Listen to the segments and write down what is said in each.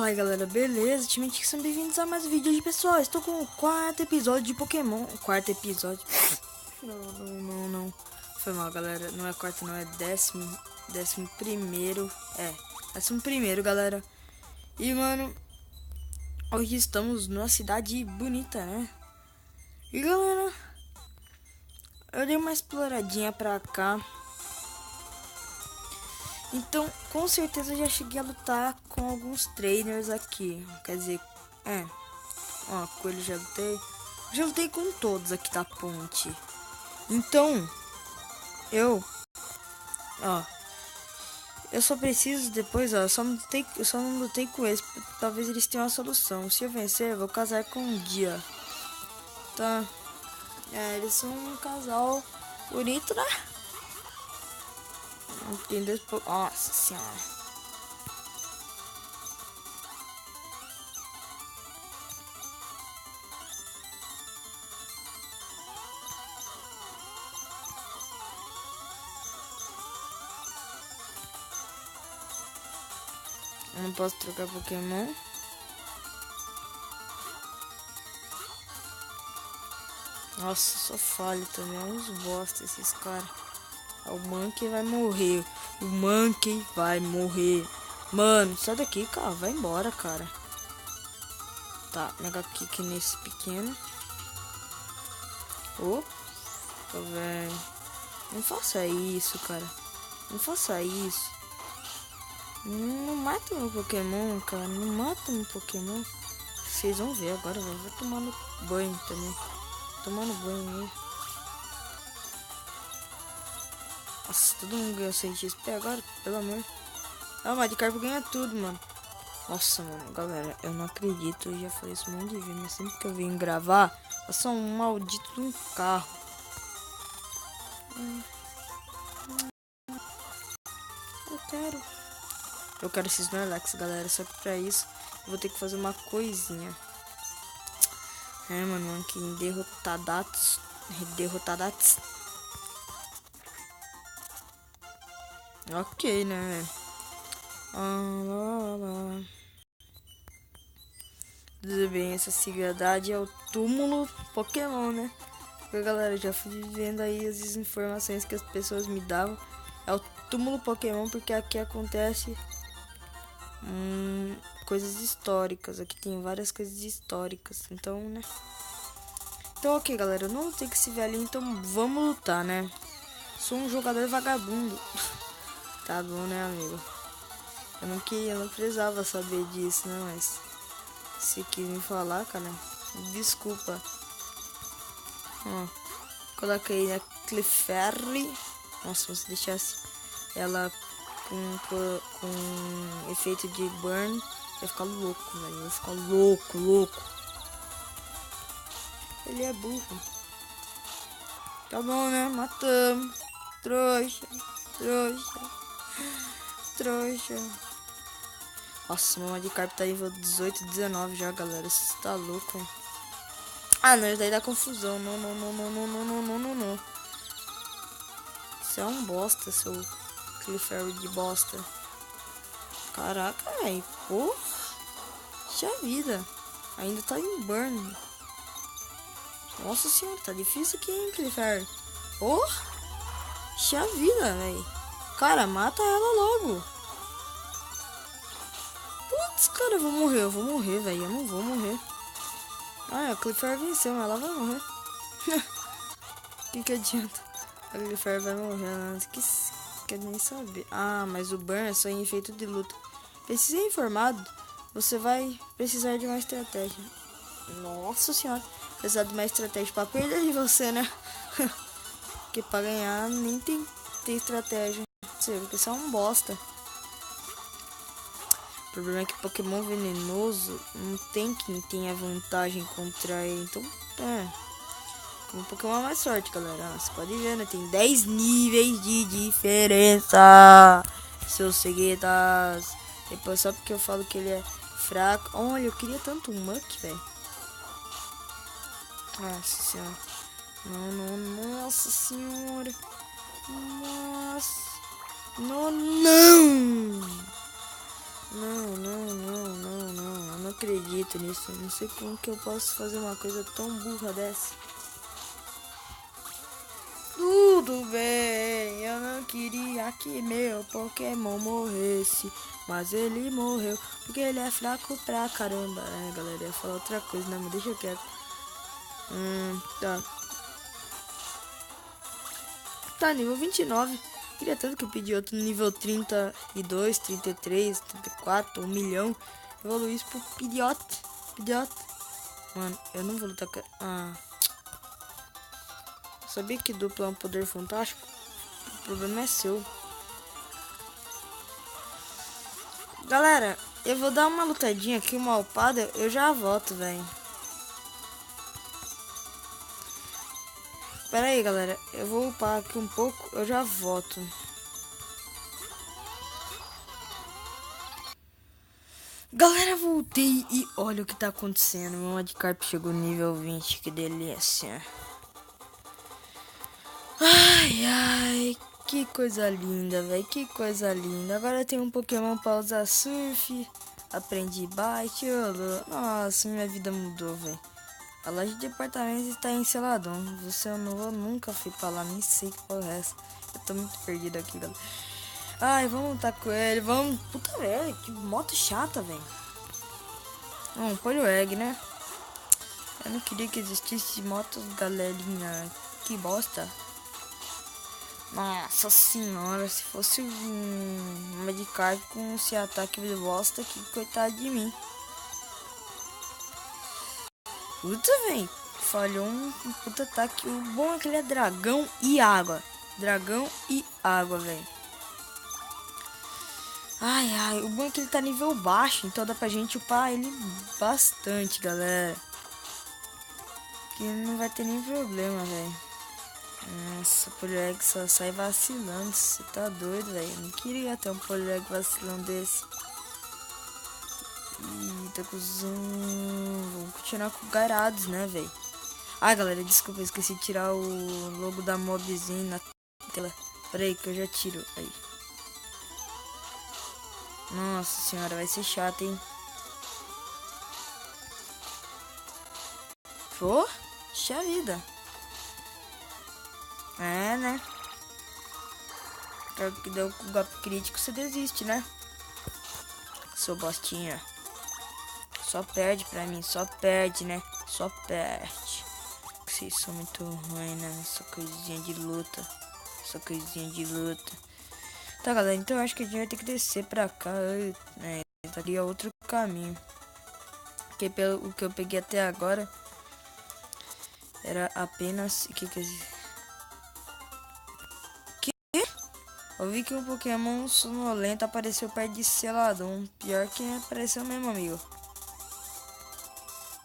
Fala aí galera, beleza? Time que são bem-vindos a mais um vídeo de pessoal. Estou com o quarto episódio de Pokémon. Quarto episódio. Não. Foi mal, galera. Não é quarto, não, é décimo primeiro. Décimo primeiro, galera. E mano, hoje estamos numa cidade bonita, né? E galera, eu dei uma exploradinha pra cá. Então, com certeza eu já cheguei a lutar com alguns trainers aqui. Quer dizer, ó, coelho já lutei. Já lutei com todos aqui da ponte. Então, eu só preciso depois, ó, eu só não lutei com eles. Talvez eles tenham uma solução. Se eu vencer, eu vou casar com um dia. Tá? Eles são um casal bonito, né? Tem dois... Nossa senhora. Eu não posso trocar Pokémon. Nossa, só falha também. É uns bosta esses caras. O Monkey vai morrer. O Monkey vai morrer. Mano, sai daqui, cara. Vai embora, cara. Tá, Mega Kick nesse pequeno. Opa, velho. Não faça isso, cara. Não faça isso. Não mata meu Pokémon, cara. Não mata meu Pokémon. Vocês vão ver agora, velho. Vai tomar no banho também. Tomando banho aí. Nossa, todo mundo ganhou 100 XP agora, pelo amor. Ah, o Magikarp ganha tudo, mano. Nossa, mano, galera, eu não acredito. Eu já falei isso um monte de vezes, mas sempre que eu venho gravar, eu sou um maldito de um carro. Eu quero esses Snorlax, galera. Só que pra isso, eu vou ter que fazer uma coisinha. Mano, aqui em derrotadatos. Ok, né, velho? Tudo bem, essa cidade é o túmulo Pokémon, né? Porque, galera, já fui vendo aí as informações que as pessoas me davam. É o túmulo Pokémon porque aqui acontece coisas históricas. Aqui tem várias coisas históricas. Então, né? Então, ok, galera. Eu não lutei com esse velhinho, então vamos lutar, né? Sou um jogador vagabundo. Tá bom, né, amigo? Eu não precisava saber disso, né? Mas se quis me falar, cara, desculpa. Ó, coloquei a Clefairy. Nossa, se deixasse ela com efeito de burn, ia ficar louco, velho. Ia ficar louco. Ele é burro. Tá bom, né? Matamos. Trouxa. Nossa, meu Magikarp tá nível 18, 19 já, galera. Você tá louco? Ah, não, isso daí dá confusão. Não. Você é um bosta, seu Clefairy de bosta. Caraca, velho. Poxa vida. Ainda tá em burn. Nossa senhora, tá difícil aqui, hein, Clefairy. Poxa vida, velho. Cara, mata ela logo. Putz, cara, eu vou morrer, velho. Eu não vou morrer. Ah, a Clefairy venceu, mas ela vai morrer. que adianta? A Clefairy vai morrer, ela quer nem saber. Ah, mas o burn é só em efeito de luta. Precisa ser informado. Você vai precisar de uma estratégia. Nossa senhora. Precisar de uma estratégia pra perder de você, né? Porque pra ganhar nem tem estratégia. Porque você é um bosta. O problema é que Pokémon venenoso não tem quem tenha vantagem contra ele. Então, o Pokémon é mais sorte, galera. Você pode ver, né? Tem 10 níveis de diferença. Seus seguidas. Depois só porque eu falo que ele é fraco. Olha, eu queria tanto um Muck, velho. Nossa senhora. Nossa senhora. Nossa. Não. acredito nisso. Não sei como que eu posso fazer uma coisa tão burra dessa. Tudo bem, eu não queria que meu Pokémon morresse, mas ele morreu porque ele é fraco pra caramba. É, galera, eu ia falar outra coisa, né? Mas deixa quieto. Tá. Tá, nível 29. Queria tanto que eu pedi outro nível 32, 33, 34, 1 milhão. Evoluir isso pro Pidgeot. Mano, eu não vou lutar com... Sabia que dupla é um poder fantástico? O problema é seu. Galera, eu vou dar uma lutadinha aqui, uma upada. Eu já volto, velho. Pera aí, galera. Eu vou upar aqui um pouco. Eu já volto. Galera, voltei e olha o que tá acontecendo. Meu Magikarp chegou no nível 20. Que delícia. Ai, ai. Que coisa linda, velho. Que coisa linda. Agora eu tenho um Pokémon pra usar surf. Aprendi bite. Nossa, minha vida mudou, velho. A loja de departamentos está em Celadon. Você não vou nunca fui pra lá, nem sei que porra é essa. Eu tô muito perdido aqui, galera. Ai, vamos lutar com ele. Vamos. Puta merda, que moto chata, velho. Poliwag, né? Eu não queria que existisse motos, galerinha. Que bosta. Nossa senhora, se fosse um Magikarp com esse ataque de bosta aqui, coitado de mim. Puta, velho. Falhou um puta ataque. O bom é que ele é dragão e água. Dragão e água, velho. Ai, ai. O bom é que ele tá nível baixo. Então dá pra gente upar ele bastante, galera. Que não vai ter nem problema, velho. Nossa, o Poliwag só sai vacilando. Você tá doido, velho. Eu não queria ter um Poliwag vacilando desse. Ih, tô com zoom. Vamos continuar com o Gyarados, né, velho? Ai, galera, desculpa, eu esqueci de tirar o logo da mobzinho na tela. Pera aí que eu já tiro. Aí. Nossa senhora, vai ser chato, hein? Poxa vida. É, né? Claro que deu o golpe crítico, você desiste, né? Seu bostinha. Só perde pra mim, só perde, né? Só perde. Vocês são muito ruins, né? Essa coisinha de luta. Tá, galera, então eu acho que a gente vai ter que descer pra cá. Né? Daria outro caminho. Porque pelo que eu peguei até agora era apenas... Que? Eu vi que um Pokémon sonolento apareceu perto de Celadon. Pior que apareceu mesmo, amigo.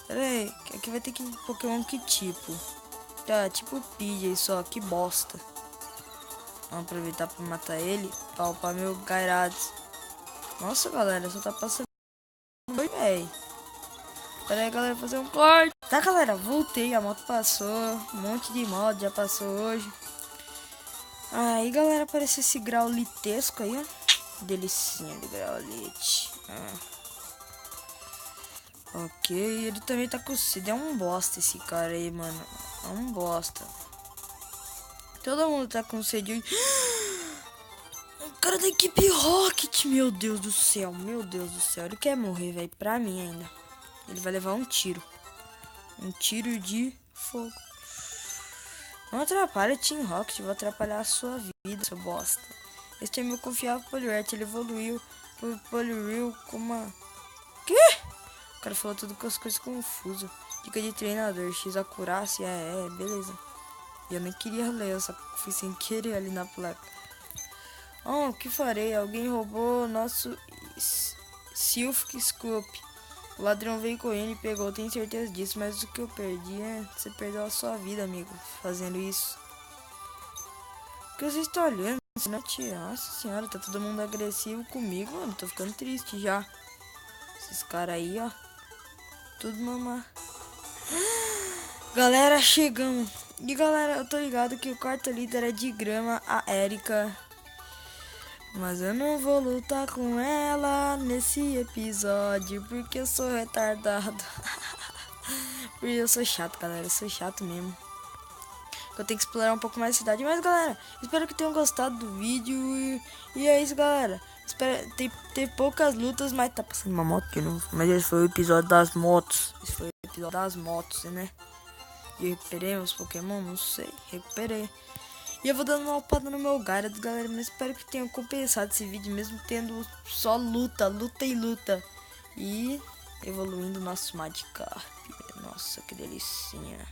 Pera aí, aqui vai ter que Pokémon que tipo? Tá, tipo Pidgey só, que bosta. Vamos aproveitar pra matar ele. Pra upar meu Gyarados. Nossa, galera, só tá passando. Oi, véi. Pera aí, galera, fazer um corte. Tá, galera, voltei. A moto passou. Um monte de moto já passou hoje. Aí, galera, apareceu esse graulitesco aí, ó. Delicinha de graulite. Ok, ele também tá com sede. É um bosta esse cara aí, mano. É um bosta. Todo mundo tá com sede hoje. O cara da equipe Rocket, meu Deus do céu. Ele quer morrer, velho. Pra mim ainda. Ele vai levar um tiro. Um tiro de fogo. Não atrapalha Team Rocket, vou atrapalhar a sua vida, seu bosta. Este é meu confiável Poliwrath, ele evoluiu por Poliwhirl com uma... Quê? O cara falou tudo com as coisas confusas. Dica de treinador, X acurácia, beleza. E eu nem queria ler, eu só fui sem querer ali na placa. O que farei? Alguém roubou nosso Silph Scoop. O ladrão veio correndo e pegou, tenho certeza disso, mas o que eu perdi é... Você perdeu a sua vida, amigo, fazendo isso. O que você está olhando? Nossa senhora, tá todo mundo agressivo comigo, mano. Tô ficando triste já. Esses caras aí, ó. Tudo mamar. Galera, chegamos. E galera, eu tô ligado que o quarto líder é de grama, a Erika. Mas eu não vou lutar com ela nesse episódio, porque eu sou retardado. Porque eu sou chato, galera, eu sou chato mesmo. Eu tenho que explorar um pouco mais a cidade. Mas, galera, espero que tenham gostado do vídeo. E é isso, galera. Espero ter poucas lutas, mas tá passando uma moto de novo. Mas esse foi o episódio das motos. Esse foi o episódio das motos, né? E eu recuperei os Pokémon? Não sei. Recuperei. E eu vou dando uma upada no meu Gyarados, galera. Mas espero que tenham compensado esse vídeo, mesmo tendo só luta e luta. E evoluindo o nosso Magikarp. Nossa, que delicinha.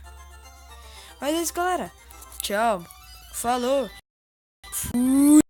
Mas é isso, galera. Tchau. Falou. Fui.